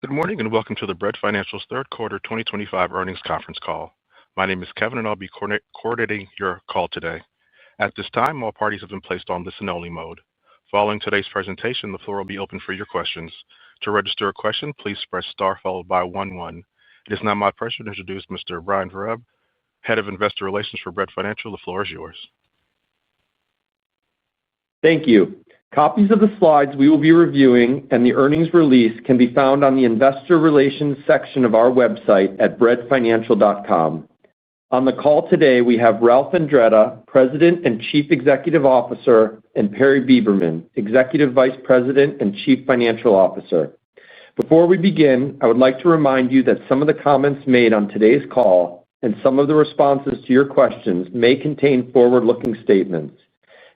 Good morning and welcome to the Bread Financial's third quarter 2025 earnings conference call. My name is Kevin and I'll be coordinating your call today. At this time, all parties have been placed on listen-only mode. Following today's presentation, the floor will be open for your questions. To register a question, please press star followed by 11. It is now my pleasure to introduce Mr. Brian Vereb, Head of Investor Relations for Bread Financial. The floor is yours. Thank you. Copies of the slides we will be reviewing and the earnings release can be found on the Investor Relations section of our website at breadfinancial.com. On the call today, we have Ralph Andretta, President and Chief Executive Officer, and Perry Beberman, Executive Vice President and Chief Financial Officer. Before we begin, I would like to remind you that some of the comments made on today's call and some of the responses to your questions may contain forward-looking statements.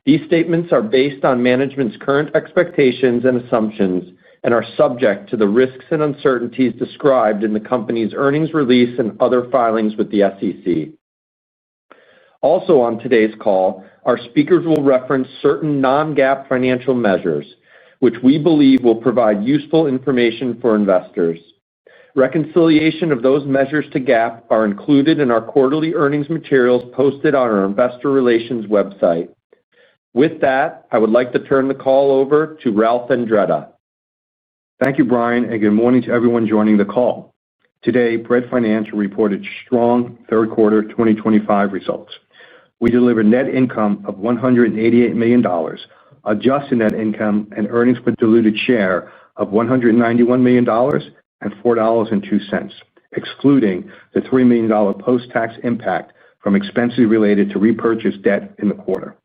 These statements are based on management's current expectations and assumptions and are subject to the risks and uncertainties described in the company's earnings release and other filings with the SEC. Also on today's call, our speakers will reference certain non-GAAP financial measures, which we believe will provide useful information for investors. Reconciliation of those measures to GAAP are included in our quarterly earnings materials posted on our Investor Relations website. With that, I would like to turn the call over to Ralph Andretta. Thank you, Brian, and good morning to everyone joining the call. Today, Bread Financial reported strong third quarter 2025 results. We delivered net income of $188 million, adjusted net income and earnings per diluted share of $191 million and $4.02, excluding the $3 million post-tax impact from expenses related to repurchased debt in the quarter.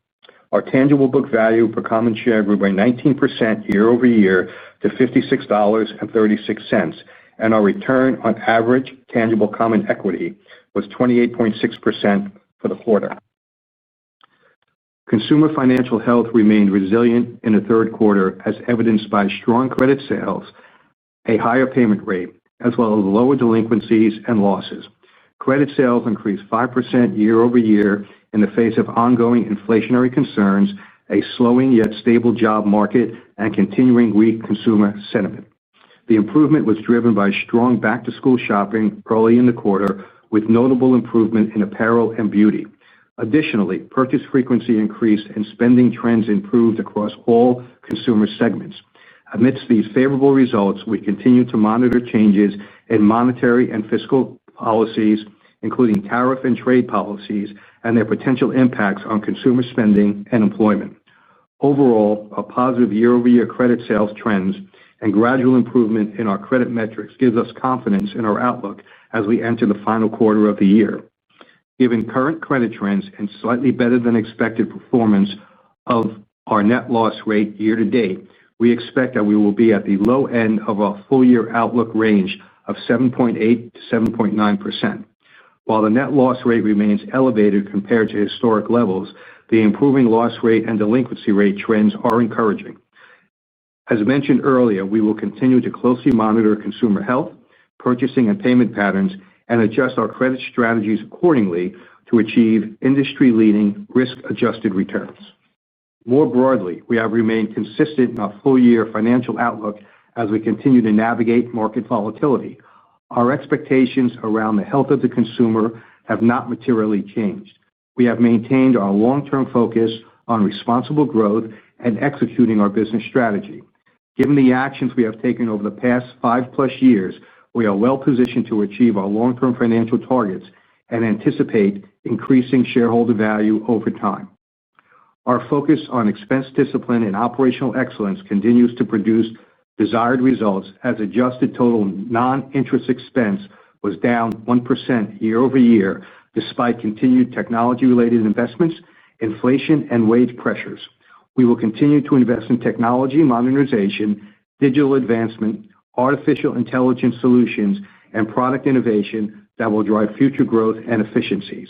Our tangible book value per common share grew by 19% year-over-year to $56.36, and our return on average tangible common equity was 28.6% for the quarter. Consumer financial health remained resilient in the third quarter, as evidenced by strong credit sales, a higher payment rate, as well as lower delinquencies and losses. Credit sales increased 5% year-over-year in the face of ongoing inflationary concerns, a slowing yet stable job market, and continuing weak consumer sentiment. The improvement was driven by strong back-to-school shopping early in the quarter, with notable improvement in apparel and beauty. Additionally, purchase frequency increased and spending trends improved across all consumer segments. Amidst these favorable results, we continue to monitor changes in monetary and fiscal policies, including tariff and trade policies, and their potential impacts on consumer spending and employment. Overall, a positive year-over-year credit sales trends and gradual improvement in our credit metrics gives us confidence in our outlook as we enter the final quarter of the year. Given current credit trends and slightly better than expected performance of our net loss rate year to date, we expect that we will be at the low end of our full-year outlook range of 7.8% to 7.9%. While the net loss rate remains elevated compared to historic levels, the improving loss rate and delinquency rate trends are encouraging. As mentioned earlier, we will continue to closely monitor consumer health, purchasing and payment patterns, and adjust our credit strategies accordingly to achieve industry-leading risk-adjusted returns. More broadly, we have remained consistent in our full-year financial outlook as we continue to navigate market volatility. Our expectations around the health of the consumer have not materially changed. We have maintained our long-term focus on responsible growth and executing our business strategy. Given the actions we have taken over the past 5+ years, we are well positioned to achieve our long-term financial targets and anticipate increasing shareholder value over time. Our focus on expense discipline and operational excellence continues to produce desired results, as adjusted total non-interest expense was down 1% year-over-year despite continued technology-related investments, inflation, and wage pressures. We will continue to invest in technology modernization, digital advancement, artificial intelligence solutions, and product innovation that will drive future growth and efficiencies.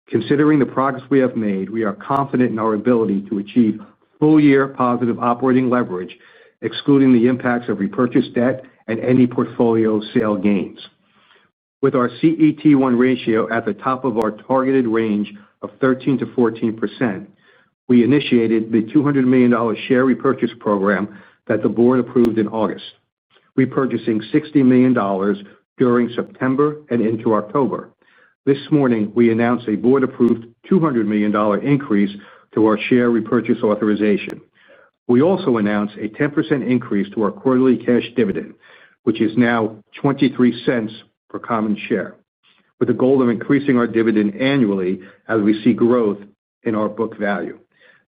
Considering the progress we have made, we are confident in our ability to achieve full-year positive operating leverage, excluding the impacts of repurchased debt and any portfolio sale gains. With our CET1 ratio at the top of our targeted range of 13% to 14%, we initiated the $200 million share repurchase program that the board approved in August. repurchasing $60 million during September and into October. This morning, we announced a board-approved $200 million increase to our share repurchase authorization. We also announced a 10% increase to our quarterly cash dividend, which is now 23 cents per common share, with the goal of increasing our dividend annually as we see growth in our book value.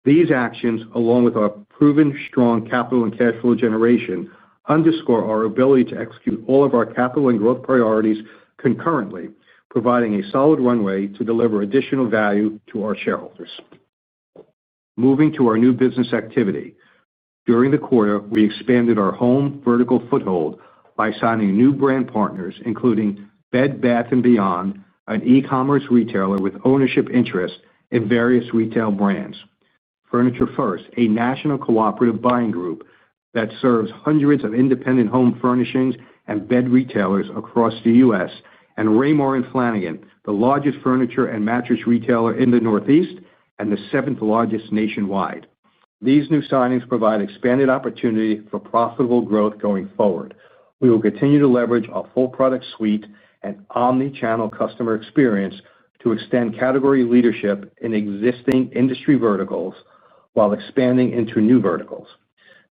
These actions, along with our proven strong capital and cash flow generation, underscore our ability to execute all of our capital and growth priorities concurrently, providing a solid runway to deliver additional value to our shareholders. Moving to our new business activity. During the quarter, we expanded our home vertical foothold by signing new brand partners, including Bed Bath & Beyond, an e-commerce retailer with ownership interest in various retail brands. Furniture First, a national cooperative buying group that serves hundreds of independent home furnishings and bed retailers across the U.S., and Raymore & Flanigan, the largest furniture and mattress retailer in the Northeast and the seventh largest nationwide. These new signings provide expanded opportunity for profitable growth going forward. We will continue to leverage our full product suite and omni-channel customer experience to extend category leadership in existing industry verticals while expanding into new verticals.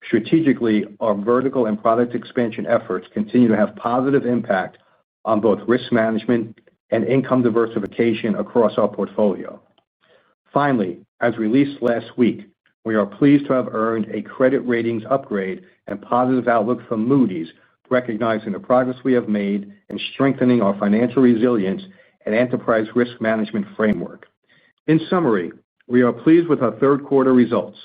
Strategically, our vertical and product expansion efforts continue to have positive impact on both risk management and income diversification across our portfolio. Finally, as released last week, we are pleased to have earned a credit ratings upgrade and positive outlook from Moody's, recognizing the progress we have made in strengthening our financial resilience and enterprise risk management framework. In summary, we are pleased with our third quarter results.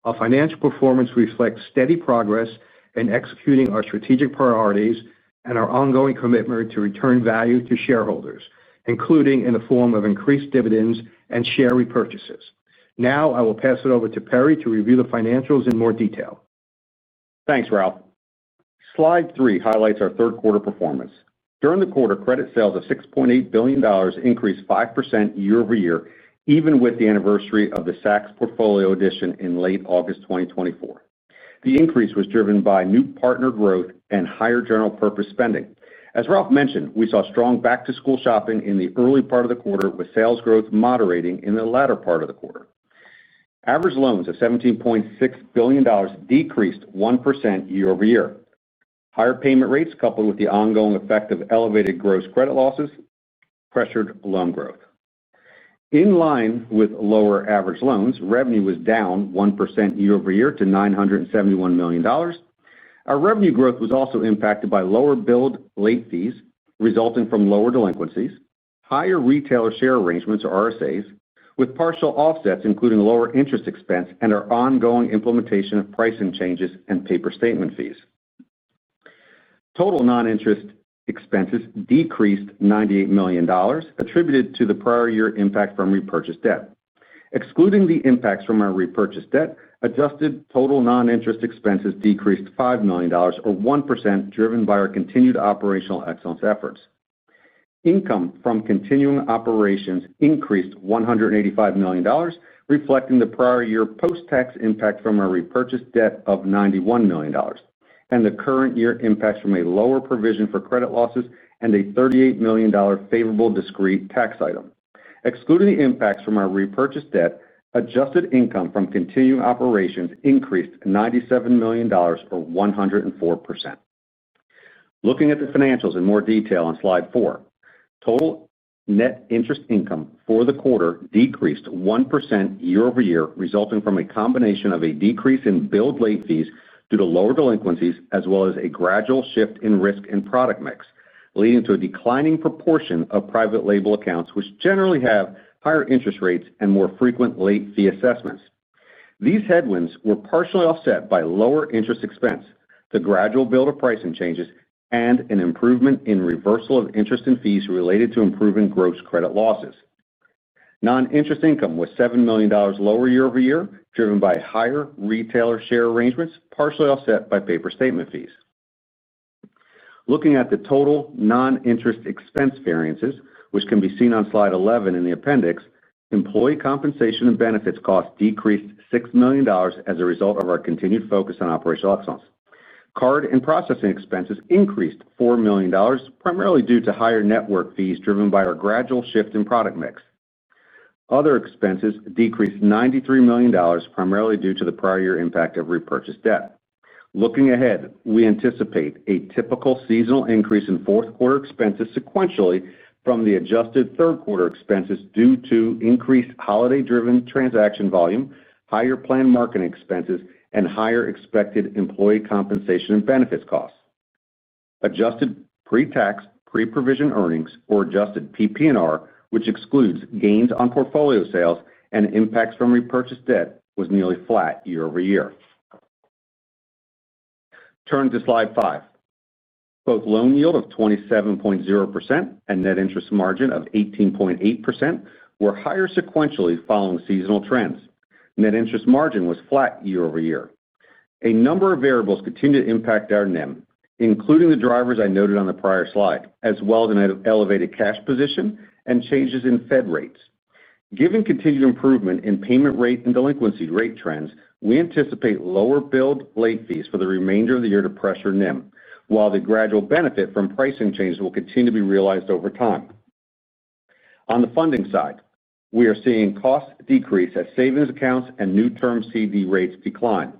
Our financial performance reflects steady progress in executing our strategic priorities and our ongoing commitment to return value to shareholders, including in the form of increased dividends and share repurchases. Now, I will pass it over to Perry to review the financials in more detail. Thanks, Ralph. Slide 3 highlights our third quarter performance. During the quarter, credit sales of $6.8 billion increased 5% year-over-year, even with the anniversary of the Saks portfolio addition in late August 2024. The increase was driven by new partner growth and higher general purpose spending. As Ralph mentioned, we saw strong back-to-school shopping in the early part of the quarter, with sales growth moderating in the latter part of the quarter. Average loans of $17.6 billion decreased 1% year-over-year. Higher payment rates, coupled with the ongoing effect of elevated gross credit losses, pressured loan growth. In line with lower average loans, revenue was down 1% year-over-year to $971 million. Our revenue growth was also impacted by lower billed late fees resulting from lower delinquencies, higher retailer share arrangements or RSAs, with partial offsets including lower interest expense and our ongoing implementation of pricing changes and paper statement fees. Total non-interest expenses decreased $98 million, attributed to the prior year impact from repurchased debt. Excluding the impacts from our repurchased debt, adjusted total non-interest expenses decreased $5 million, or 1%, driven by our continued operational excellence efforts. Income from continuing operations increased $185 million, reflecting the prior year post-tax impact from our repurchased debt of $91 million, and the current year impacts from a lower provision for credit losses and a $38 million favorable discrete tax item. Excluding the impacts from our repurchased debt, adjusted income from continuing operations increased $97 million, or 104%. Looking at the financials in more detail on slide 4, total net interest income for the quarter decreased 1% year-over-year, resulting from a combination of a decrease in billed late fees due to lower delinquencies, as well as a gradual shift in risk and product mix, leading to a declining proportion of private label accounts, which generally have higher interest rates and more frequent late fee assessments. These headwinds were partially offset by lower interest expense, the gradual build of pricing changes, and an improvement in reversal of interest and fees related to improving gross credit losses. Non-interest income was $7 million lower year-over-year, driven by higher retailer share arrangements, partially offset by paper statement fees. Looking at the total non-interest expense variances, which can be seen on slide 11 in the appendix, employee compensation and benefits costs decreased $6 million as a result of our continued focus on operational excellence. Card and processing expenses increased $4 million, primarily due to higher network fees driven by our gradual shift in product mix. Other expenses decreased $93 million, primarily due to the prior year impact of repurchased debt. Looking ahead, we anticipate a typical seasonal increase in fourth quarter expenses sequentially from the adjusted third quarter expenses due to increased holiday-driven transaction volume, higher planned marketing expenses, and higher expected employee compensation and benefits costs. Adjusted pre-tax, pre-provision earnings, or adjusted PP&R, which excludes gains on portfolio sales and impacts from repurchased debt, was nearly flat year over year. Turn to slide 5. Both loan yield of 27.0% and net interest margin of 18.8% were higher sequentially following seasonal trends. Net interest margin was flat year over year. A number of variables continue to impact our NIM, including the drivers I noted on the prior slide, as well as an elevated cash position and changes in Fed rates. Given continued improvement in payment rate and delinquency rate trends, we anticipate lower billed late fees for the remainder of the year to pressure NIM, while the gradual benefit from pricing changes will continue to be realized over time. On the funding side, we are seeing costs decrease as savings accounts and new term CD rates decline.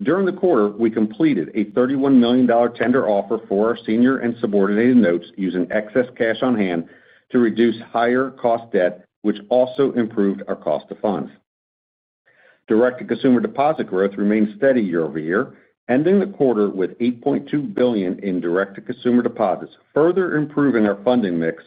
During the quarter, we completed a $31 million tender offer for our senior and subordinated notes using excess cash on hand to reduce higher cost debt, which also improved our cost of funds. Direct-to-consumer deposit growth remained steady year over year, ending the quarter with $8.2 billion in direct-to-consumer deposits, further improving our funding mix.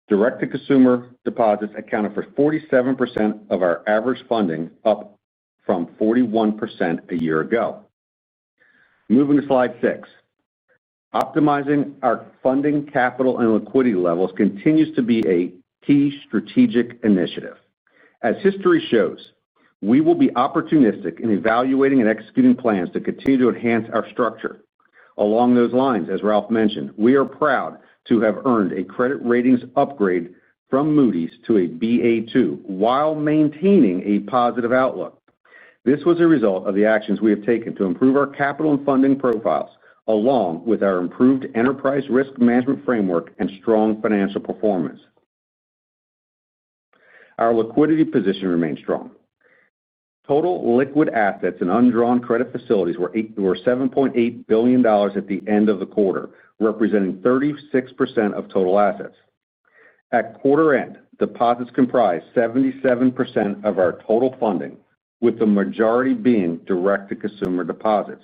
Direct-to-consumer deposits accounted for 47% of our average funding, up from 41% a year ago. Moving to slide 6. Optimizing our funding, capital, and liquidity levels continues to be a key strategic initiative. As history shows, we will be opportunistic in evaluating and executing plans to continue to enhance our structure. Along those lines, as Ralph mentioned, we are proud to have earned a credit ratings upgrade from Moody's to a Ba2 while maintaining a positive outlook. This was a result of the actions we have taken to improve our capital and funding profiles, along with our improved enterprise risk management framework and strong financial performance. Our liquidity position remains strong. Total liquid assets and undrawn credit facilities were $7.8 billion at the end of the quarter, representing 36% of total assets. At quarter end, deposits comprised 77% of our total funding, with the majority being direct-to-consumer deposits.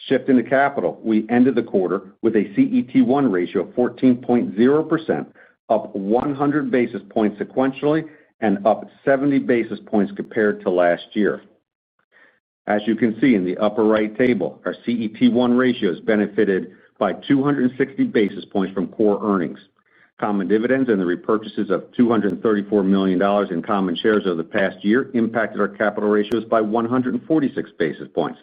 Shifting to capital, we ended the quarter with a CET1 ratio of 14.0%, up 100 basis points sequentially and up 70 basis points compared to last year. As you can see in the upper right table, our CET1 ratios benefited by 260 basis points from core earnings. Common dividends and the repurchases of $234 million in common shares over the past year impacted our capital ratios by 146 basis points.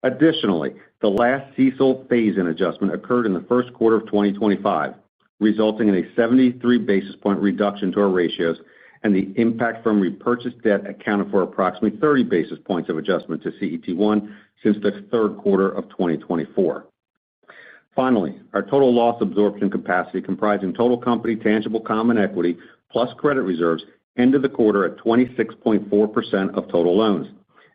Additionally, the last CECL phase-in adjustment occurred in the first quarter of 2025, resulting in a 73 basis point reduction to our ratios, and the impact from repurchased debt accounted for approximately 30 basis points of adjustment to CET1 since the third quarter of 2024. Finally, our total loss absorption capacity, comprising total company tangible common equity plus credit reserves, ended the quarter at 26.4% of total loans,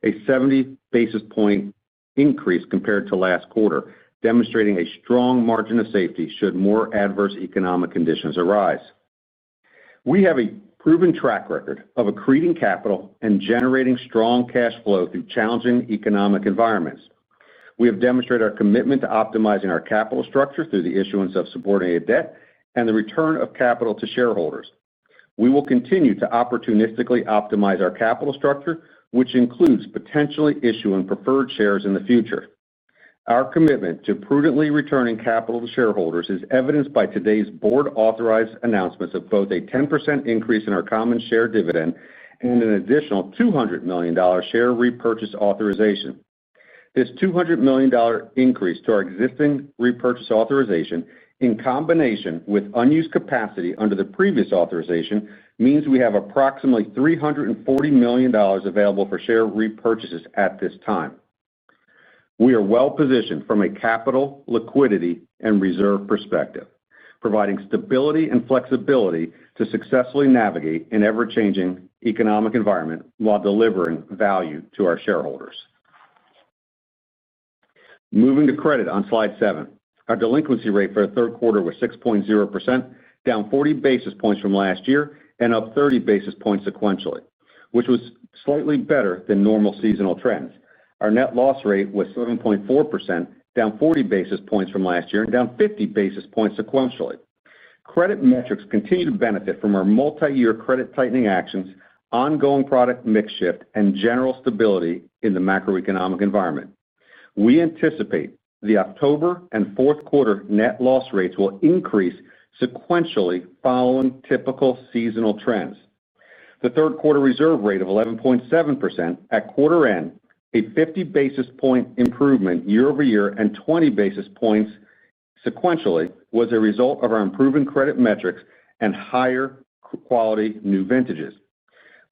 a 70 basis point increase compared to last quarter, demonstrating a strong margin of safety should more adverse economic conditions arise. We have a proven track record of accreting capital and generating strong cash flow through challenging economic environments. We have demonstrated our commitment to optimizing our capital structure through the issuance of subordinated debt and the return of capital to shareholders. We will continue to opportunistically optimize our capital structure, which includes potentially issuing preferred shares in the future. Our commitment to prudently returning capital to shareholders is evidenced by today's board-authorized announcements of both a 10% increase in our common share dividend and an additional $200 million share repurchase authorization. This $200 million increase to our existing repurchase authorization, in combination with unused capacity under the previous authorization, means we have approximately $340 million available for share repurchases at this time. We are well positioned from a capital, liquidity, and reserve perspective, providing stability and flexibility to successfully navigate an ever-changing economic environment while delivering value to our shareholders. Moving to credit on slide 7, our delinquency rate for the third quarter was 6.0%, down 40 basis points from last year and up 30 basis points sequentially, which was slightly better than normal seasonal trends. Our net loss rate was 7.4%, down 40 basis points from last year and down 50 basis points sequentially. Credit metrics continue to benefit from our multi-year credit tightening actions, ongoing product mix shift, and general stability in the macroeconomic environment. We anticipate the October and fourth quarter net loss rates will increase sequentially following typical seasonal trends. The third quarter reserve rate of 11.7% at quarter end, a 50 basis point improvement year over year and 20 basis points sequentially, was a result of our improving credit metrics and higher quality new vintages.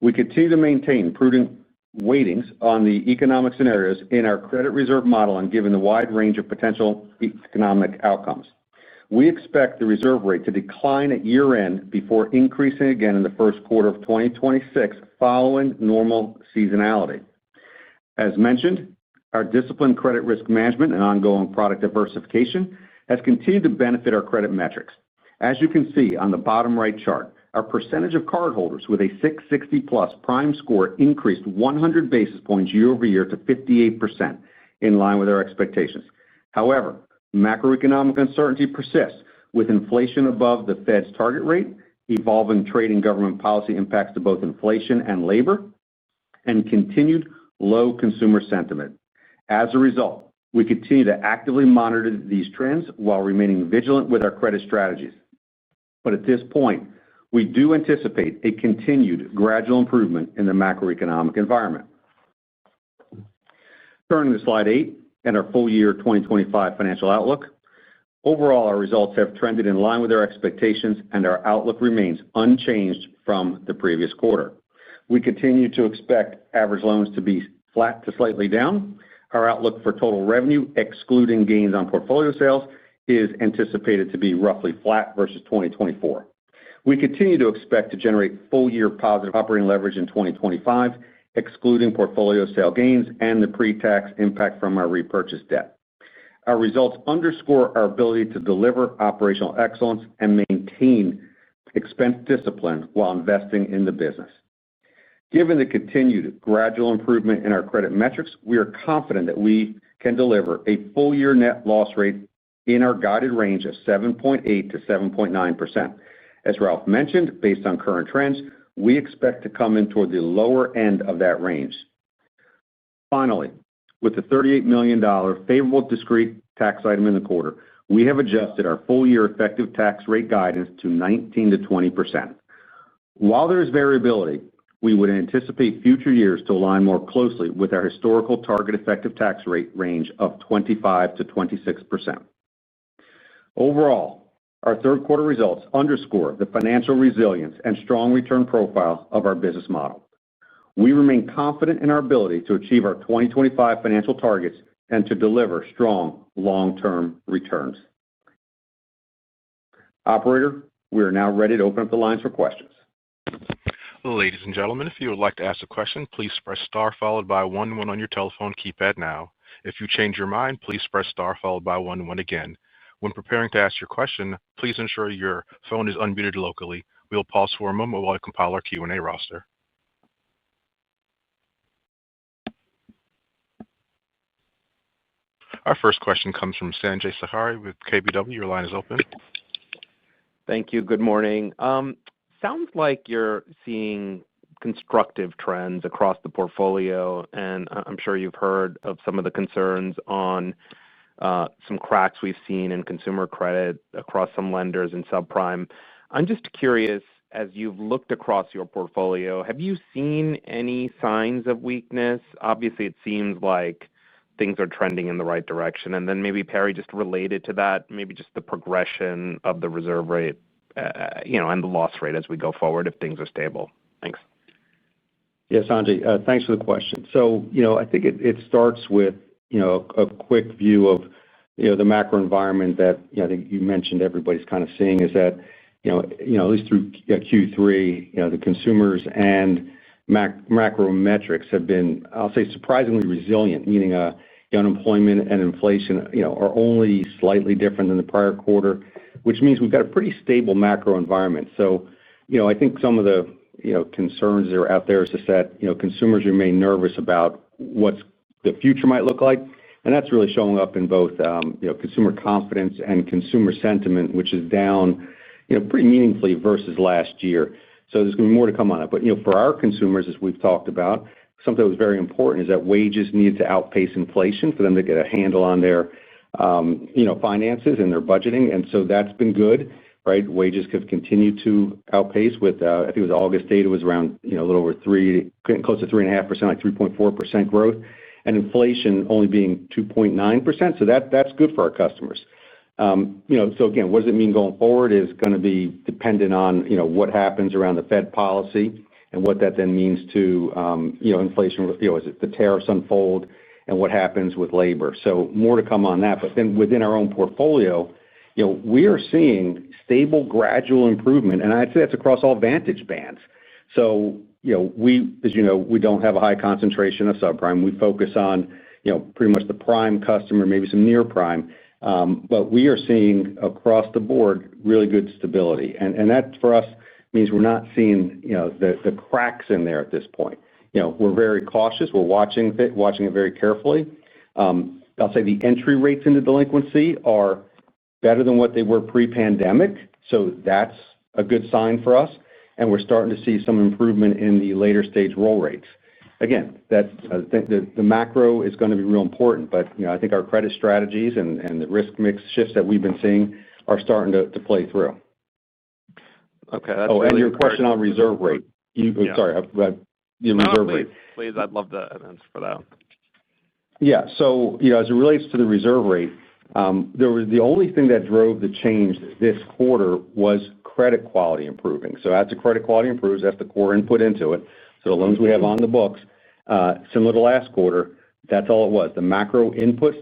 We continue to maintain prudent weightings on the economic scenarios in our credit reserve model and given the wide range of potential economic outcomes. We expect the reserve rate to decline at year end before increasing again in the first quarter of 2026 following normal seasonality. As mentioned, our disciplined credit risk management and ongoing product diversification has continued to benefit our credit metrics. As you can see on the bottom right chart, our percentage of cardholders with a 660 plus prime score increased 100 basis points year over year to 58%, in line with our expectations. However, macroeconomic uncertainty persists, with inflation above the Fed's target rate, evolving trade and government policy impacts to both inflation and labor, and continued low consumer sentiment. As a result, we continue to actively monitor these trends while remaining vigilant with our credit strategies. But at this point, we do anticipate a continued gradual improvement in the macroeconomic environment. Turning to slide 8 and our full year 2025 financial outlook. Overall, our results have trended in line with our expectations, and our outlook remains unchanged from the previous quarter. We continue to expect average loans to be flat to slightly down. Our outlook for total revenue, excluding gains on portfolio sales, is anticipated to be roughly flat versus 2024. We continue to expect to generate full-year positive operating leverage in 2025, excluding portfolio sale gains and the pre-tax impact from our repurchase debt. Our results underscore our ability to deliver operational excellence and maintain expense discipline while investing in the business. Given the continued gradual improvement in our credit metrics, we are confident that we can deliver a full-year net loss rate in our guided range of 7.8% to 7.9%. As Ralph mentioned, based on current trends, we expect to come in toward the lower end of that range. Finally, with the $38 million favorable discrete tax item in the quarter, we have adjusted our full-year effective tax rate guidance to 19% to 20%. While there is variability, we would anticipate future years to align more closely with our historical target effective tax rate range of 25% to 26%. Overall, our third quarter results underscore the financial resilience and strong return profile of our business model. We remain confident in our ability to achieve our 2025 financial targets and to deliver strong long-term returns. Operator, we are now ready to open up the lines for questions. Ladies and gentlemen, if you would like to ask a question, please press star followed by 1 on your telephone keypad now. If you change your mind, please press star followed by 1 again. When preparing to ask your question, please ensure your phone is unmuted locally. We'll pause for a moment while I compile our Q&A roster. Our first question comes from Sanjay Sakhrani with KBW. Your line is open. Thank you. Good morning. Sounds like you're seeing constructive trends across the portfolio, and I'm sure you've heard of some of the concerns on some cracks we've seen in consumer credit across some lenders and subprime. I'm just curious, as you've looked across your portfolio, have you seen any signs of weakness? Obviously, it seems like things are trending in the right direction. And then maybe, Perry, just related to that, maybe just the progression of the reserve rate, and the loss rate as we go forward if things are stable. Thanks. Yes, Sanjay, thanks for the question. So, I think it starts with a quick view of the macro environment that I think you mentioned everybody's kind of seeing is that at least through Q3, the consumers and macro metrics have been, I'll say, surprisingly resilient, meaning unemployment and inflation are only slightly different than the prior quarter, which means we've got a pretty stable macro environment. So I think some of the concerns that are out there is just that consumers remain nervous about what the future might look like, and that's really showing up in both consumer confidence and consumer sentiment, which is down pretty meaningfully versus last year. So there's going to be more to come on it. But for our consumers, as we've talked about, something that was very important is that wages need to outpace inflation for them to get a handle on their finances and their budgeting, and so that's been good. Right, wages have continued to outpace. With I think it was August data was around a little over close to 3.5%, like 3.4% growth, and inflation only being 2.9%. So that's good for our customers. So again, what does it mean going forward is going to be dependent on what happens around the Fed policy and what that then means to inflation. As the tariffs unfold and what happens with labor. So more to come on that. But then within our own portfolio, we are seeing stable, gradual improvement, and I'd say that's across all Vantage bands. So, we don't have a high concentration of subprime. We focus on, pretty much the prime customer, maybe some near prime, but we are seeing across the board really good stability, and that for us means we're not seeing, the cracks in there at this point. We're very cautious. We're watching it very carefully. I'll say the entry rates into delinquency are better than what they were pre-pandemic, so that's a good sign for us. And we're starting to see some improvement in the later stage roll rates. Again, the macro is going to be real important, but I think our credit strategies and the risk mix shifts that we've been seeing are starting to play through. Okay. That's really and your question on reserve rate. Sorry, the reserve rate. Please, I'd love the answer for that. Yeah. So as it relates to the reserve rate. The only thing that drove the change this quarter was credit quality improving. So as the credit quality improves, that's the core input into it. So the loans we have on the books, similar to last quarter, that's all it was. The macro inputs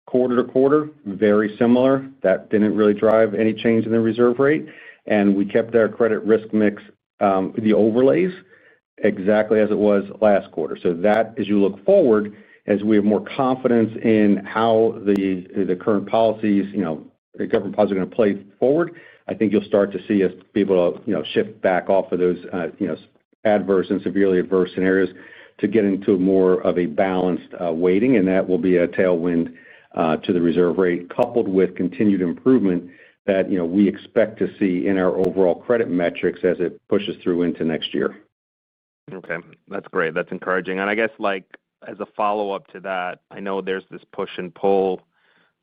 quarter to quarter, very similar. That didn't really drive any change in the reserve rate. And we kept our credit risk mix, the overlays, exactly as it was last quarter. So that, as you look forward, as we have more confidence in how the current policies, the government policies are going to play forward, I think you'll start to see us be able to, shift back off of those, adverse and severely adverse scenarios to get into more of a balanced weighting, and that will be a tailwind to the reserve rate, coupled with continued improvement that we expect to see in our overall credit metrics as it pushes through into next year. Okay, that's great. That's encouraging. And I guess as a follow-up to that, I know there's this push and pull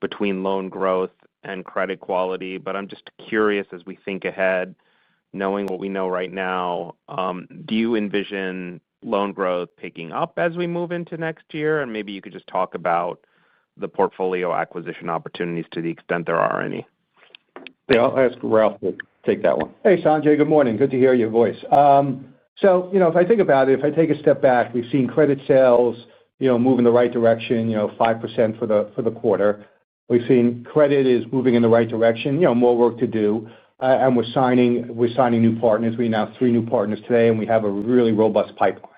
between loan growth and credit quality, but I'm just curious as we think ahead, knowing what we know right now, do you envision loan growth picking up as we move into next year? And maybe you could just talk about the portfolio acquisition opportunities to the extent there are any. Yeah, I'll ask Ralph to take that one. Hey, Sanjay, good morning. Good to hear your voice. So, if I think about it, if I take a step back, we've seen credit sales, move in the right direction, 5% for the quarter. We've seen credit is moving in the right direction, more work to do, and we're signing new partners. We announced 3 new partners today, and we have a really robust pipeline.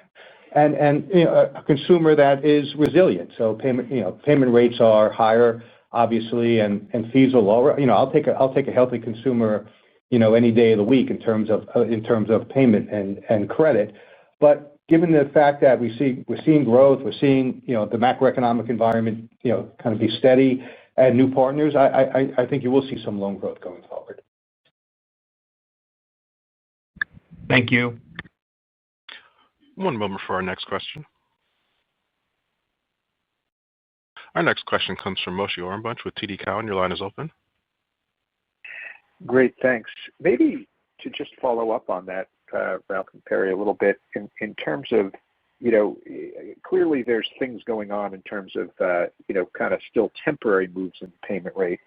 And a consumer that is resilient. So payment rates are higher, obviously, and fees are lower. I'll take a healthy consumer, any day of the week in terms of payment and credit. But given the fact that we're seeing growth, we're seeing the macroeconomic environment kind of be steady and new partners, I think you will see some loan growth going forward. Thank you. One moment for our next question. Our next question comes from Moshe Orenbuch with TD Cowen. Your line is open. Great, thanks. Maybe to just follow up on that, Ralph and Perry, a little bit in terms of, clearly there's things going on in terms of, kind of still temporary moves in the payment rate.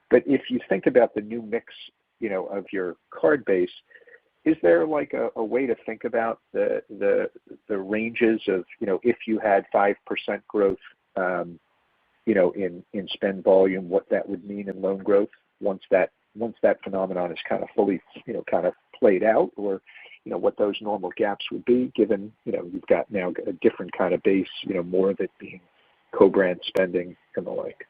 But if you think about the new mix, of your card base, is there like a way to think about the ranges of, if you had 5% growth, in spend volume, what that would mean in loan growth once that phenomenon is kind of fully kind of played out, or what those normal gaps would be, given you've got now a different kind of base, more of it being co-brand spending and the like.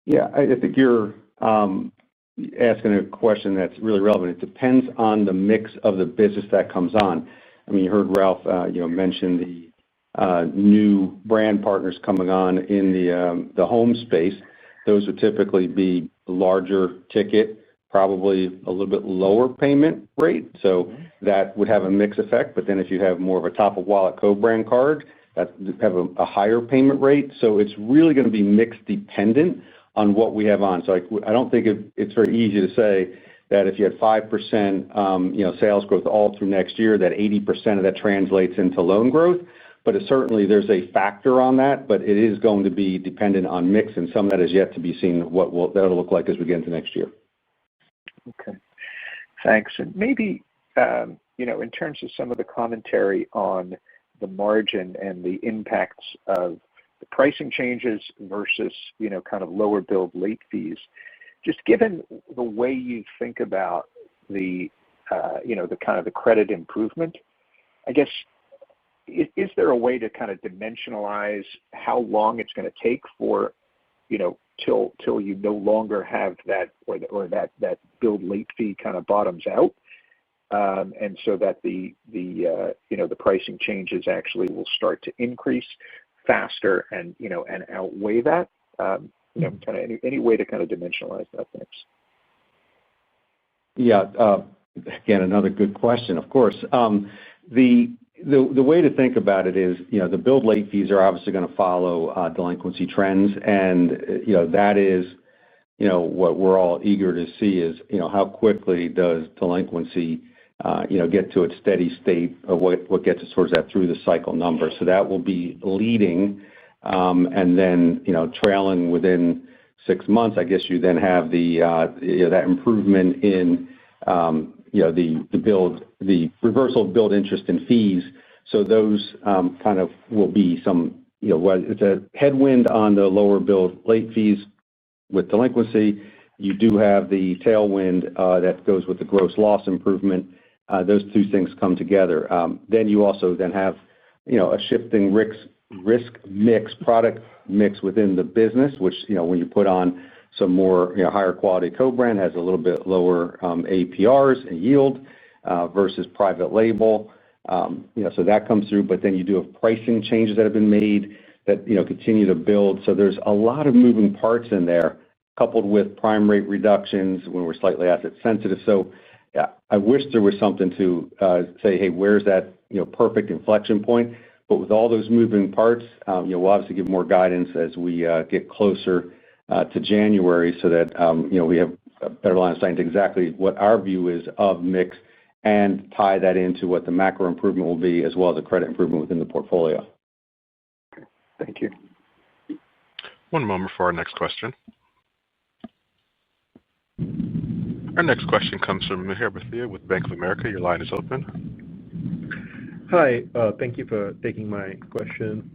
Yeah, I think you're asking a question that's really relevant. It depends on the mix of the business that comes on. I mean, you heard Ralph mention the new brand partners coming on in the home space. Those would typically be larger ticket, probably a little bit lower payment rate. So that would have a mix effect. But then if you have more of a top of wallet co-brand card, that would have a higher payment rate. So it's really going to be mix dependent on what we have on. So I don't think it's very easy to say that if you had 5% sales growth all through next year, that 80% of that translates into loan growth. But certainly there's a factor on that, but it is going to be dependent on mix, and some of that is yet to be seen what that'll look like as we get into next year. Okay, thanks. And maybe in terms of some of the commentary on the margin and the impacts of the pricing changes versus kind of lower billed late fees, just given the way you think about the the kind of the credit improvement, I guess, is there a way to kind of dimensionalize how long it's going to take for till you no longer have that, or that billed late fee kind of bottoms out, and so that the pricing changes actually will start to increase faster and outweigh that? Kind of any way to kind of dimensionalize that? Thanks. Yeah. Again, another good question. Of course, the way to think about it is, the billed late fees are obviously going to follow delinquency trends, and that is what we're all eager to see is how quickly does delinquency get to its steady state, of what gets us towards that through the cycle number. So that will be leading, and then trailing within 6 months. I guess you then have that improvement in the reversal of billed interest and fees. So those kind of will be some, it's a headwind on the lower billed late fees with delinquency. You do have the tailwind that goes with the gross loss improvement. Those two things come together. Then you also then have, a shifting risk mix, product mix within the business, which, when you put on some more, higher quality co-brand, has a little bit lower APRs and yield versus private label. So that comes through, but then you do have pricing changes that have been made that, continue to build. So there's a lot of moving parts in there, coupled with prime rate reductions when we're slightly asset sensitive. So yeah, I wish there was something to say, hey, where's that, perfect inflection point? But with all those moving parts, we'll obviously give more guidance as we get closer to January, so that we have a better line of sight into exactly what our view is of mix, and tie that into what the macro improvement will be, as well as the credit improvement within the portfolio. Okay. Thank you. One moment for our next question. Our next question comes from Mihir Bhatia with Bank of America. Your line is open. Hi. Thank you for taking my question.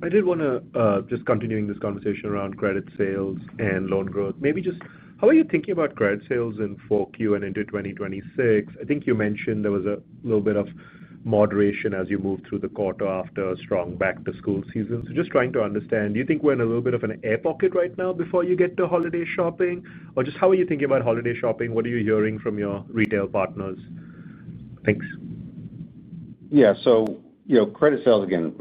I did want to just continuing this conversation around credit sales and loan growth. Maybe just how are you thinking about credit sales in 4Q and into 2026? I think you mentioned there was a little bit of moderation as you move through the quarter after a strong back-to-school season. So just trying to understand, do you think we're in a little bit of an air pocket right now before you get to holiday shopping? Or just how are you thinking about holiday shopping? What are you hearing from your retail partners? Thanks. Yeah, so credit sales, again,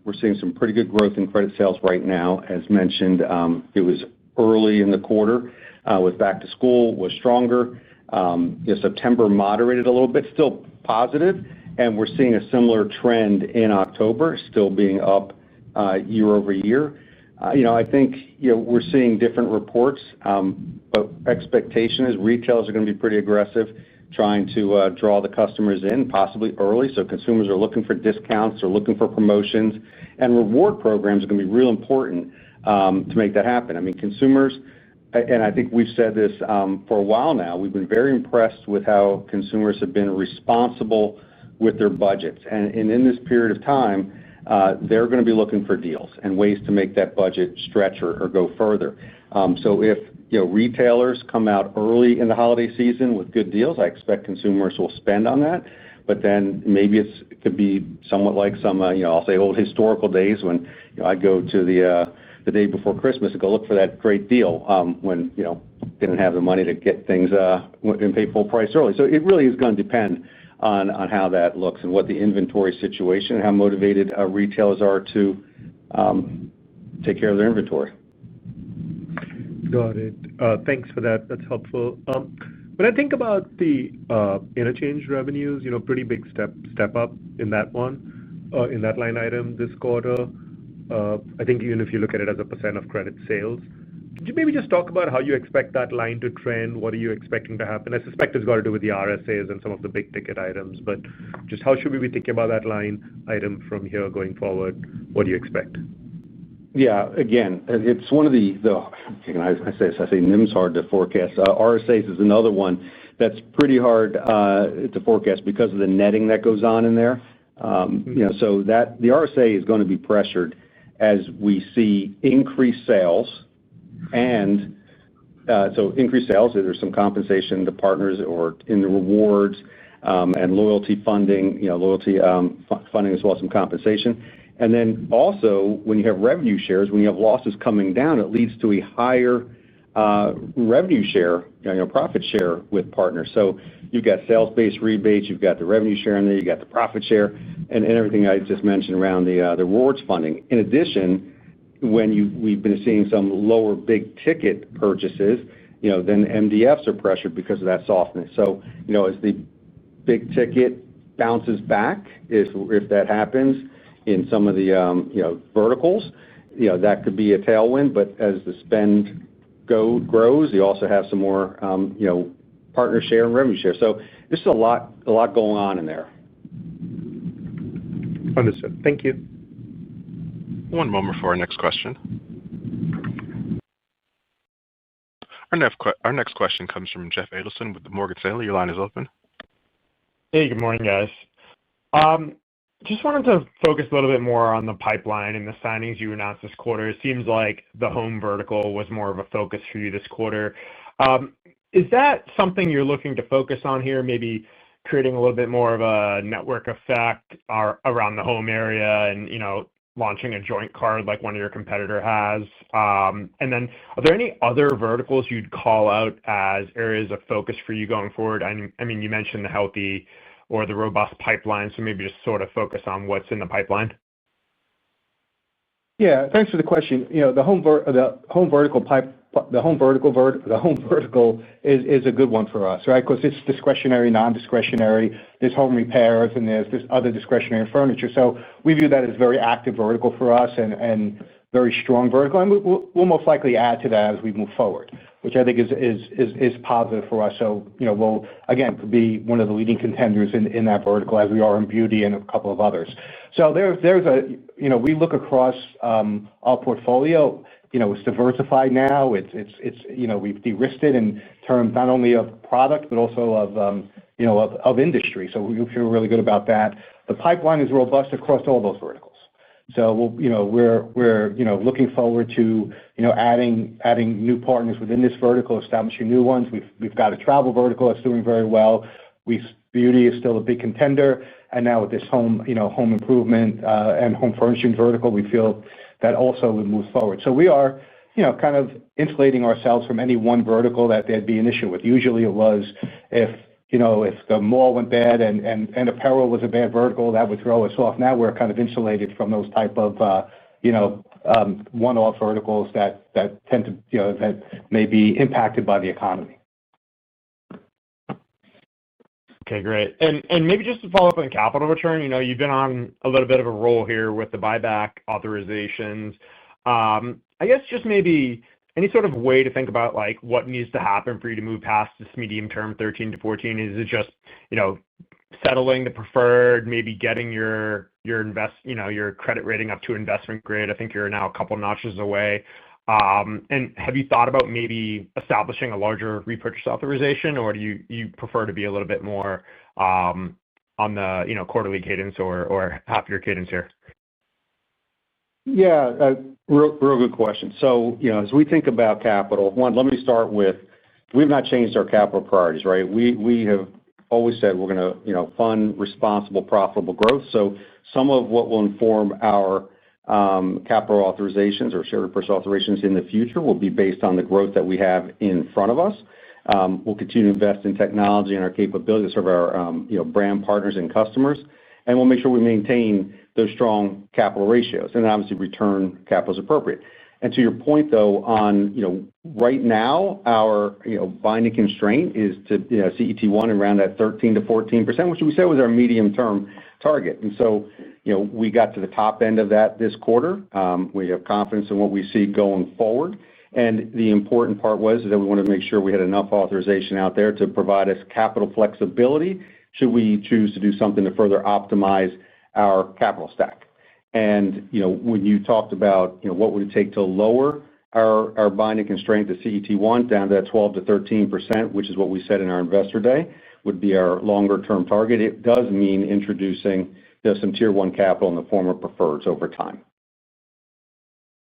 we're seeing some pretty good growth in credit sales right now. As mentioned, it was early in the quarter with back to school was stronger. September moderated a little bit, still positive, and we're seeing a similar trend in October, still being up year over year. I think we're seeing different reports, but expectation is retailers are going to be pretty aggressive, trying to draw the customers in, possibly early. So consumers are looking for discounts, they're looking for promotions, and reward programs are going to be real important to make that happen. I mean, consumers, and I think we've said this for a while now, we've been very impressed with how consumers have been responsible with their budgets. And in this period of time, they're going to be looking for deals and ways to make that budget stretch or go further. So if retailers come out early in the holiday season with good deals, I expect consumers will spend on that. But then maybe it could be somewhat like some, I'll say old historical days when I'd go to the day before Christmas and go look for that great deal when didn't have the money to get things and pay full price early. So it really is going to depend on how that looks and what the inventory situation and how motivated retailers are to take care of their inventory. Got it. Thanks for that. That's helpful. When I think about the interchange revenues, pretty big step up in that one, in that line item this quarter. I think even if you look at it as a % of credit sales, could you maybe just talk about how you expect that line to trend? What are you expecting to happen? I suspect it's got to do with the RSAs and some of the big ticket items, but just how should we be thinking about that line item from here going forward? What do you expect? Yeah, again, it's one of the I say NIM's hard to forecast. RSAs is another one that's pretty hard to forecast because of the netting that goes on in there. So that the RSA is going to be pressured as we see increased sales, and so increased sales. There's some compensation to partners or in the rewards and loyalty funding, funding as well as some compensation. And then also, when you have revenue shares, when you have losses coming down, it leads to a higher revenue share, profit share with partners. So you've got sales-based rebates, you've got the revenue share in there, you got the profit share, and everything I just mentioned around the rewards funding. In addition, when we've been seeing some lower big ticket purchases, then MDFs are pressured because of that softness. So as the big ticket bounces back, if that happens in some of the verticals, that could be a tailwind. But as the spend grows, you also have some more partner share and revenue share. So there's a lot going on in there. Understood. Thank you. One moment for our next question. Our next question comes from Jeff Adelson with Morgan Stanley. Your line is open. Hey, good morning, guys. Just wanted to focus a little bit more on the pipeline and the signings you announced this quarter. It seems like the home vertical was more of a focus for you this quarter. Is that something you're looking to focus on here, maybe creating a little bit more of a network effect around the home area and, launching a joint card like one of your competitor has? And then are there any other verticals you'd call out as areas of focus for you going forward? I mean, you mentioned the healthy or the robust pipeline, so maybe just sort of focus on what's in the pipeline. Yeah, thanks for the question. The home vertical is a good one for us, right? Because it's discretionary, non-discretionary. There's home repairs and there's other discretionary furniture. So we view that as a very active vertical for us and very strong vertical. And we'll most likely add to that as we move forward, which I think is positive for us. So, we'll, again, could be one of the leading contenders in that vertical as we are in beauty and a couple of others. So we look across our portfolio. It's diversified now. We've de-risked it in terms not only of product, but also of industry. So we feel really good about that. The pipeline is robust across all those verticals. So we're looking forward to adding new partners within this vertical, establishing new ones. We've got a travel vertical that's doing very well. Beauty is still a big contender, and now with this home improvement and home furnishing vertical, we feel that also would move forward. So we are kind of insulating ourselves from any one vertical that there'd be an issue with. Usually it was if the mall went bad and apparel was a bad vertical, that would throw us off. Now we're kind of insulated from those type of, one-off verticals that tend to, that may be impacted by the economy. Okay, great. And maybe just to follow up on capital return, you've been on a little bit of a roll here with the buyback authorizations. I guess just maybe any sort of way to think about like what needs to happen for you to move past this medium term 13 to 14? Is it just, settling the preferred, maybe getting your credit rating up to investment grade? I think you're now a couple notches away. And have you thought about maybe establishing a larger repurchase authorization, or do you prefer to be a little bit more on the quarterly cadence or half year cadence here? Yeah, real good question. So, as we think about capital, one, let me start with, we've not changed our capital priorities, right? We have always said we're going to, fund responsible, profitable growth. So some of what will inform our capital authorizations or share repurchase authorizations in the future will be based on the growth that we have in front of us. We'll continue to invest in technology and our capability to serve our, brand partners and customers. And we'll make sure we maintain those strong capital ratios and obviously return capital as appropriate. And to your point, though, on, right now, our, binding constraint is to, CET1 around that 13 to 14%, which we said was our medium-term target. And so, we got to the top end of that this quarter. We have confidence in what we see going forward. And the important part was that we wanted to make sure we had enough authorization out there to provide us capital flexibility should we choose to do something to further optimize our capital stack. And, when you talked about, what would it take to lower our binding constraint to CET1 down to that 12 to 13%, which is what we said in our investor day, would be our longer-term target. It does mean introducing some Tier 1 capital in the form of preferreds over time.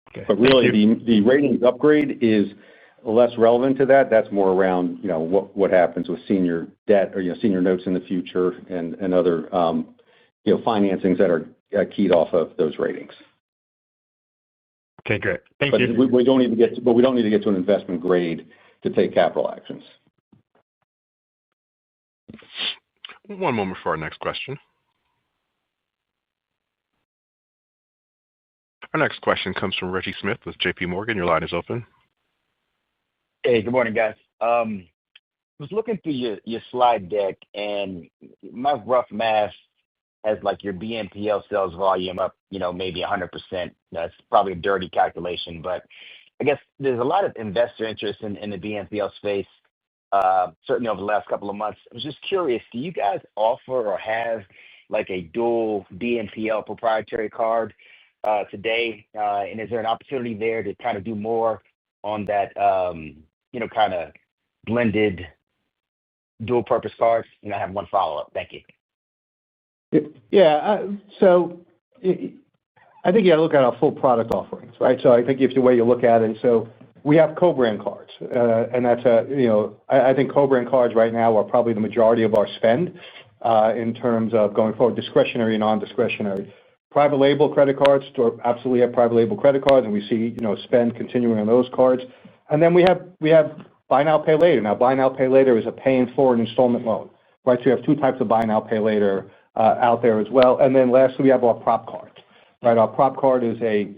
Okay. But really, the ratings upgrade is less relevant to that. That's more around, what happens with senior debt or, senior notes in the future and other, financings that are keyed off of those ratings. Okay, great. Thank you. But we don't need to get to an investment grade to take capital actions. One moment for our next question. Our next question comes from Reggie Smith with JP Morgan. Your line is open. Hey, good morning, guys. I was looking through your slide deck, and my rough math has like your BNPL sales volume up, maybe 100%. That's probably a dirty calculation, but I guess there's a lot of investor interest in the BNPL space, certainly over the last couple of months. I was just curious, do you guys offer or have like a dual BNPL proprietary card today? And is there an opportunity there to kind of do more on that, kind of blended dual purpose cards? I have one follow-up. Thank you. Yeah. So I think you got to look at our full product offerings, right? So I think if the way you look at it, so we have co-brand cards, and that's I think co-brand cards right now are probably the majority of our spend in terms of going forward, discretionary and non-discretionary. Private label credit cards, absolutely have private label credit cards, and we see spend continuing on those cards. And then we have buy now, pay later. Now, buy now, pay later is a paying for an installment loan, right? So you have two types of buy now, pay later out there as well. And then lastly, we have our prop cards, right? Our prop card is a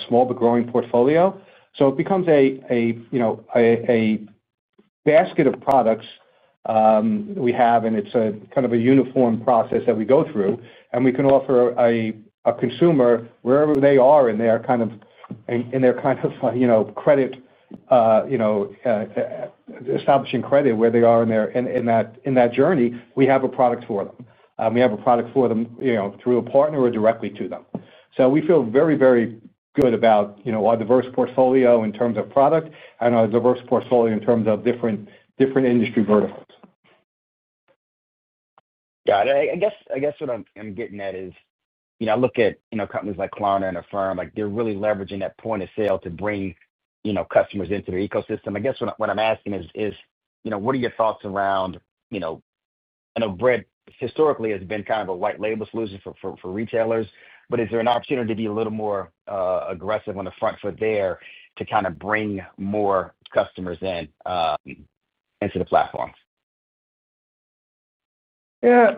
small but growing portfolio. So it becomes a basket of products we have, and it's a kind of a uniform process that we go through, and we can offer a consumer wherever they are in their kind of credit, establishing credit where they are in that journey. We have a product for them. We have a product for them, through a partner or directly to them. So we feel very, very good about, our diverse portfolio in terms of product and our diverse portfolio in terms of different industry verticals. Got it. I guess what I'm getting at is, I look at, companies like Klarna and Affirm, like they're really leveraging that point of sale to bring, customers into their ecosystem. I guess what I'm asking is, what are your thoughts around, I know Bread historically has been kind of a white label solution for retailers, but is there an opportunity to be a little more aggressive on the front foot there to kind of bring more customers in into the platform? Yeah,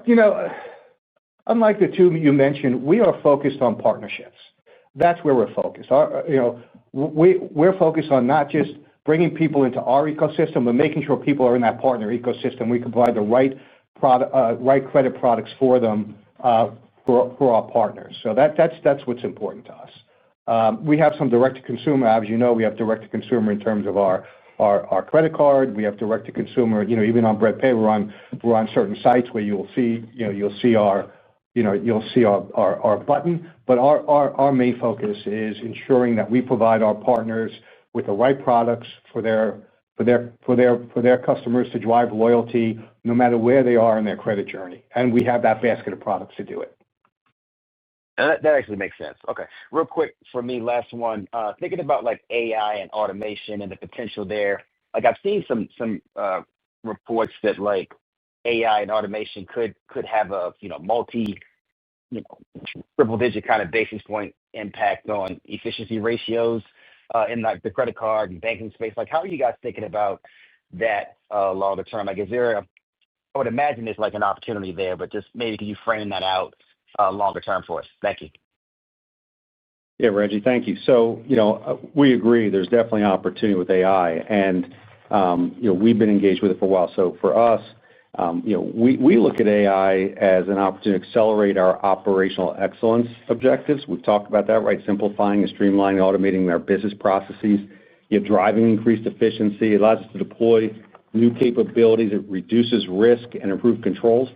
unlike the two you mentioned, we are focused on partnerships. That's where we're focused. We're focused on not just bringing people into our ecosystem, but making sure people are in that partner ecosystem. We can provide the right credit products for them, for our partners. So that's what's important to us. We have some direct-to-consumer. As you know, we have direct-to-consumer in terms of our credit card. We have direct-to-consumer. Even on Bread Pay, we're on certain sites where you'll see our button. But our main focus is ensuring that we provide our partners with the right products for their customers to drive loyalty, no matter where they are in their credit journey. And we have that basket of products to do it. That actually makes sense. Okay. Real quick for me, last one. Thinking about like AI and automation and the potential there. Like I've seen some reports that like AI and automation could have a multi triple digit kind of basis point impact on efficiency ratios in like the credit card and banking space. Like how are you guys thinking about that longer term? Like is there I would imagine there's like an opportunity there, but just maybe can you frame that out longer term for us? Thank you. Yeah, Reggie, thank you. So, we agree there's definitely opportunity with AI, and, we've been engaged with it for a while. So for us, we look at AI as an opportunity to accelerate our operational excellence objectives. We've talked about that, right? Simplifying and streamlining, automating our business processes, driving increased efficiency. It allows us to deploy new capabilities. It reduces risk and improves controls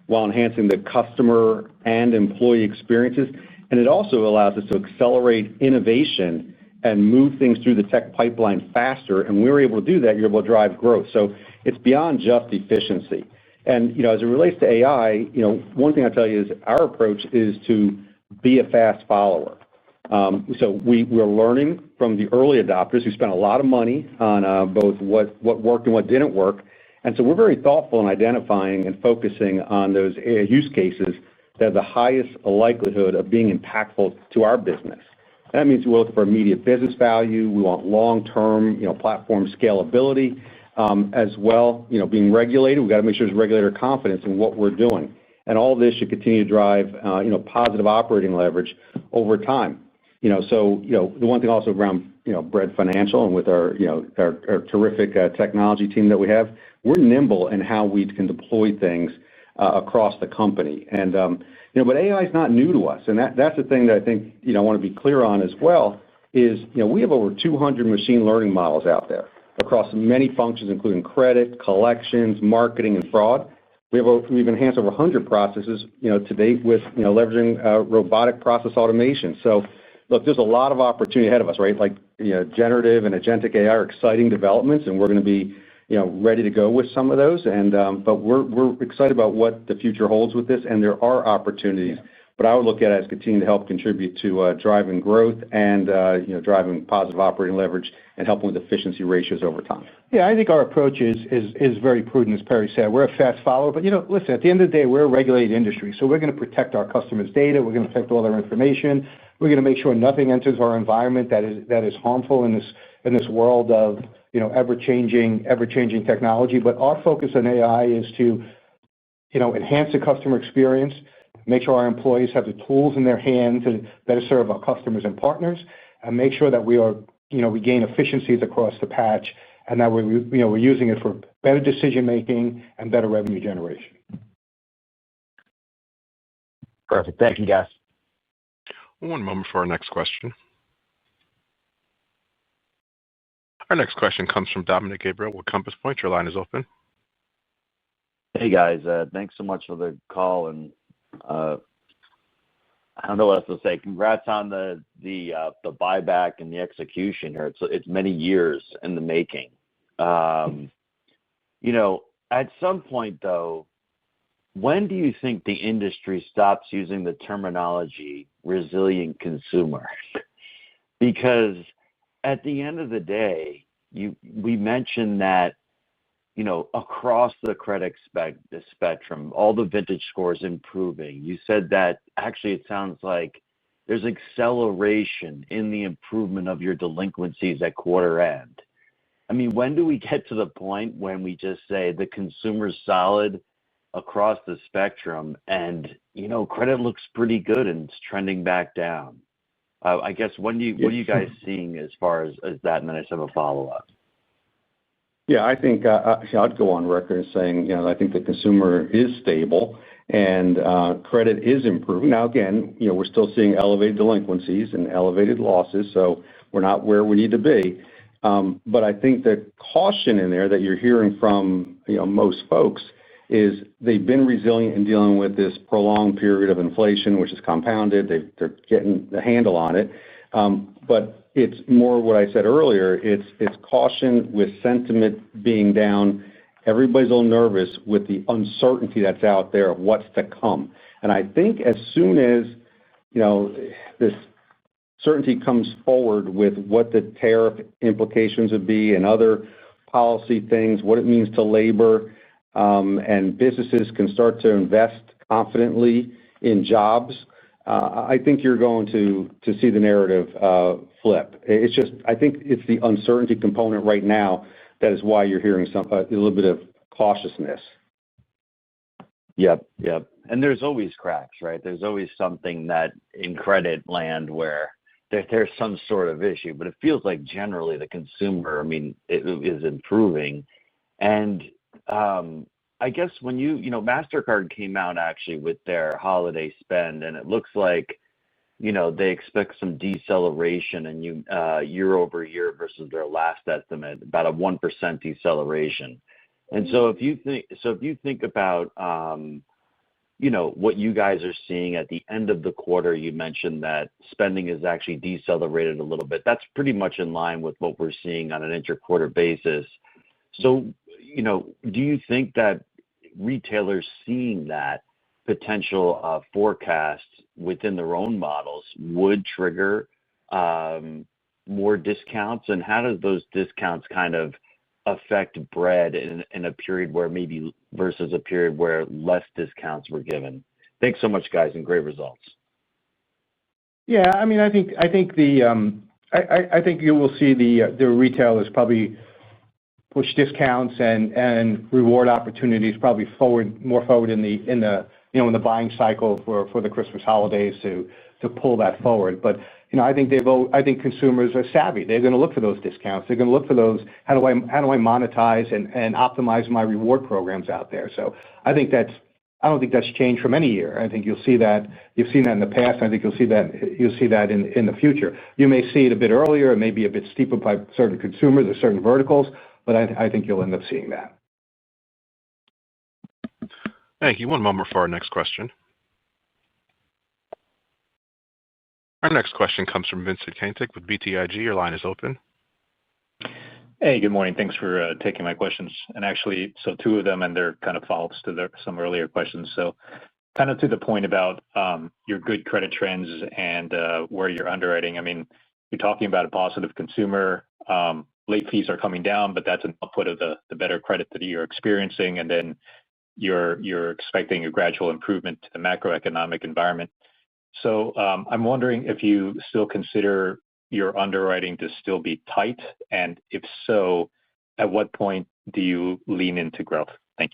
while enhancing the customer and employee experiences. And it also allows us to accelerate innovation and move things through the tech pipeline faster. And when we're able to do that, you're able to drive growth. So it's beyond just efficiency. And, as it relates to AI, one thing I'll tell you is our approach is to be a fast follower. So we're learning from the early adopters who spent a lot of money on both what worked and what didn't work. And so we're very thoughtful in identifying and focusing on those use cases that have the highest likelihood of being impactful to our business. That means we're looking for immediate business value. We want long-term, platform scalability as well. Being regulated, we've got to make sure there's regulator confidence in what we're doing. And all this should continue to drive, positive operating leverage over time. So, the one thing also around, Bread Financial and with our terrific technology team that we have, we're nimble in how we can deploy things across the company. And, but AI is not new to us. And that's the thing that I think, I want to be clear on as well is, we have over 200 machine learning models out there across many functions, including credit, collections, marketing, and fraud. We've enhanced over 100 processes, to date with, leveraging robotic process automation. So, look, there's a lot of opportunity ahead of us, right? Like, generative and agentic AI are exciting developments, and we're going to be, ready to go with some of those. And but we're excited about what the future holds with this, and there are opportunities. But I would look at it as continuing to help contribute to driving growth and driving positive operating leverage and helping with efficiency ratios over time. Yeah, I think our approach is very prudent, as Perry said. We're a fast follower, but listen, at the end of the day, we're a regulated industry, so we're going to protect our customers' data. We're going to protect all their information. We're going to make sure nothing enters our environment that is harmful in this world of ever-changing technology. But our focus on AI is to enhance the customer experience, make sure our employees have the tools in their hands to better serve our customers and partners, and make sure that we gain efficiencies across the patch, and that we're using it for better decision making and better revenue generation. Perfect. Thank you, guys. One moment for our next question. Our next question comes from Dominic Gabriel with Compass Point. Your line is open. Hey, guys. Thanks so much for the call. And I don't know what else to say. Congrats on the buyback and the execution here. It's many years in the making. At some point, though, when do you think the industry stops using the terminology resilient consumer? Because at the end of the day, we mentioned that, across the credit spectrum, all the vintage scores improving. You said that actually it sounds like there's acceleration in the improvement of your delinquencies at quarter end. I mean, when do we get to the point when we just say the consumer's solid across the spectrum and, credit looks pretty good and it's trending back down? I guess, what are you guys seeing as far as that? And then I just have a follow-up. Yeah, I think I'd go on record saying, I think the consumer is stable and credit is improving. Now, again, we're still seeing elevated delinquencies and elevated losses, so we're not where we need to be. But I think the caution in there that you're hearing from most folks is they've been resilient in dealing with this prolonged period of inflation, which is compounded. They're getting the handle on it. But it's more what I said earlier. It's caution with sentiment being down. Everybody's a little nervous with the uncertainty that's out there of what's to come. And I think as soon as this certainty comes forward with what the tariff implications would be and other policy things, what it means to labor, and businesses can start to invest confidently in jobs, I think you're going to see the narrative flip. I think it's the uncertainty component right now that is why you're hearing a little bit of cautiousness. Yep. And there's always cracks, right? There's always something that in credit land where there's some sort of issue, but it feels like generally the consumer, it is improving. And I guess when MasterCard came out actually with their holiday spend, and it looks like, they expect some deceleration and year over year versus their last estimate, about a 1% deceleration. And so if you think about, what you guys are seeing at the end of the quarter, you mentioned that spending is actually decelerated a little bit. That's pretty much in line with what we're seeing on an inter-quarter basis. So, do you think that retailers seeing that potential forecast within their own models would trigger more discounts? And how does those discounts kind of affect Bread in a period where maybe versus a period where less discounts were given? Thanks so much, guys, and great results. Yeah, I think you will see the retailers probably push discounts and reward opportunities probably more forward in the buying cycle for the Christmas holidays to pull that forward. But I think consumers are savvy. They're going to look for those discounts. They're going to look for those. How do I monetize and optimize my reward programs out there? So I don't think that's changed from any year. I think you'll see that. You've seen that in the past. I think you'll see that in the future. You may see it a bit earlier. It may be a bit steeper by certain consumers or certain verticals, but I think you'll end up seeing that. Thank you. One moment for our next question. Our next question comes from Vincent Caintic with BTIG. Your line is open. Hey, good morning. Thanks for taking my questions. And actually, so two of them, and they're kind of follow-ups to some earlier questions. So kind of to the point about your good credit trends and where you're underwriting. You're talking about a positive consumer. Late fees are coming down, but that's an output of the better credit that you're experiencing. And then you're expecting a gradual improvement to the macroeconomic environment. So I'm wondering if you still consider your underwriting to still be tight, and if so, at what point do you lean into growth? Thank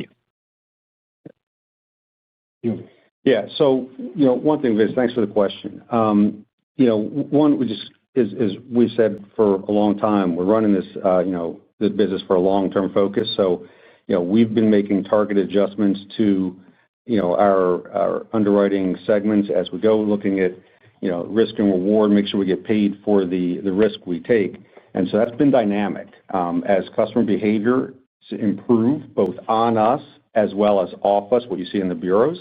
you. Yeah. So one thing, Vince, thanks for the question. One, as we've said for a long time, we're running this business for a long-term focus. So we've been making targeted adjustments to our underwriting segments as we go, looking at risk and reward, make sure we get paid for the risk we take. And so that's been dynamic. As customer behavior improve both on us as well as off us, what you see in the bureaus,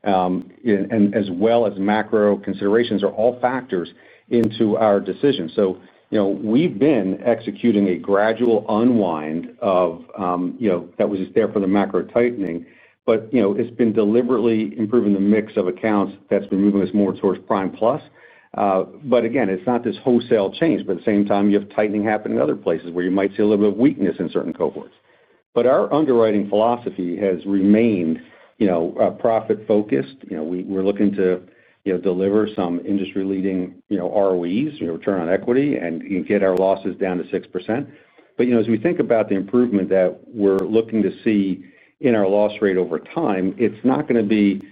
and as well as macro considerations are all factors into our decision. So we've been executing a gradual unwind of that was just there for the macro tightening. But it's been deliberately improving the mix of accounts that's been moving us more towards Prime Plus. But again, it's not this wholesale change. But at the same time, you have tightening happening in other places where you might see a little bit of weakness in certain cohorts. But our underwriting philosophy has remained, profit focused. We're looking to deliver some industry-leading ROEs, return on equity, and get our losses down to 6%. But as we think about the improvement that we're looking to see in our loss rate over time, it's not going to be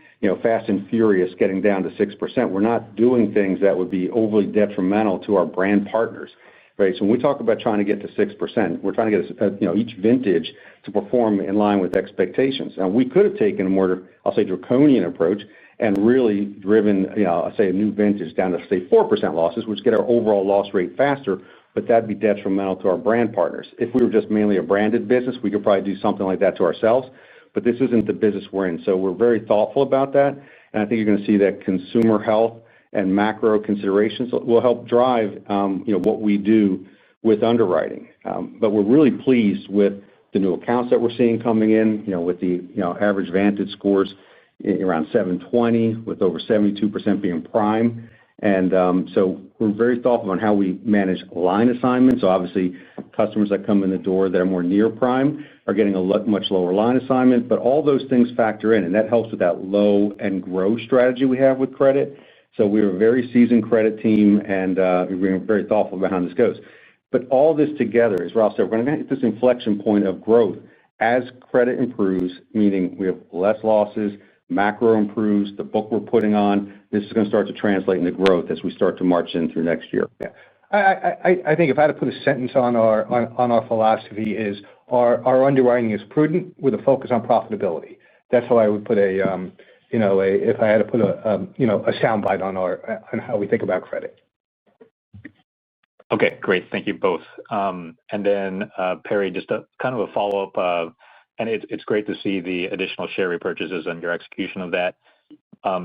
fast and furious getting down to 6%. We're not doing things that would be overly detrimental to our brand partners, right? So when we talk about trying to get to 6%, we're trying to get each vintage to perform in line with expectations. Now, we could have taken a more, I'll say, draconian approach and really driven, I'll say, a new vintage down to, say, 4% losses, which get our overall loss rate faster, but that'd be detrimental to our brand partners. If we were just mainly a branded business, we could probably do something like that to ourselves, but this isn't the business we're in. So we're very thoughtful about that, and I think you're going to see that consumer health and macro considerations will help drive, what we do with underwriting. But we're really pleased with the new accounts that we're seeing coming in, with the average Vantage scores, around 720, with over 72% being prime. So we're very thoughtful on how we manage line assignments. So obviously, customers that come in the door that are more near prime are getting a much lower line assignment, but all those things factor in, and that helps with that low and grow strategy we have with credit. So we're a very seasoned credit team, and we're very thoughtful about how this goes. But all this together, as Ralph said, we're going to hit this inflection point of growth as credit improves, meaning we have less losses, macro improves, the book we're putting on. This is going to start to translate into growth as we start to march in through next year. Yeah. I think if I had to put a sentence on our philosophy is our underwriting is prudent with a focus on profitability. That's how I would put if I had to put a soundbite on how we think about credit. Okay, great. Thank you both. And then, Perry, just a kind of a follow-up, and it's great to see the additional share repurchases and your execution of that.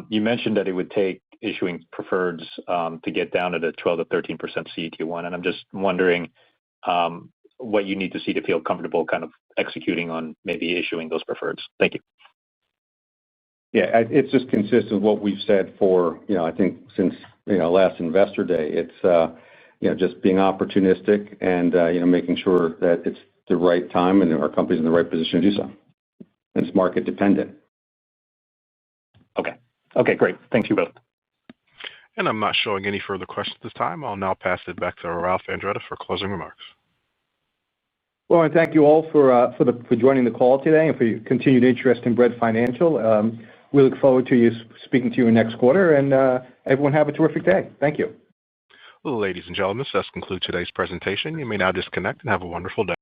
You mentioned that it would take issuing preferreds to get down to the 12 to 13% CET1, and I'm just wondering what you need to see to feel comfortable kind of executing on maybe issuing those preferreds. Thank you. Yeah, it's just consistent with what we've said for, I think since, last Investor Day. It's, just being opportunistic and, making sure that it's the right time and our company's in the right position to do so. And it's market dependent. Okay, great. Thank you both. And I'm not showing any further questions at this time. I'll now pass it back to Ralph Andretta for closing remarks. Well, and thank you all for joining the call today and for your continued interest in Bread Financial. We look forward to speaking to you next quarter, and everyone have a terrific day. Thank you. Ladies and gentlemen, this does conclude today's presentation. You may now disconnect and have a wonderful day.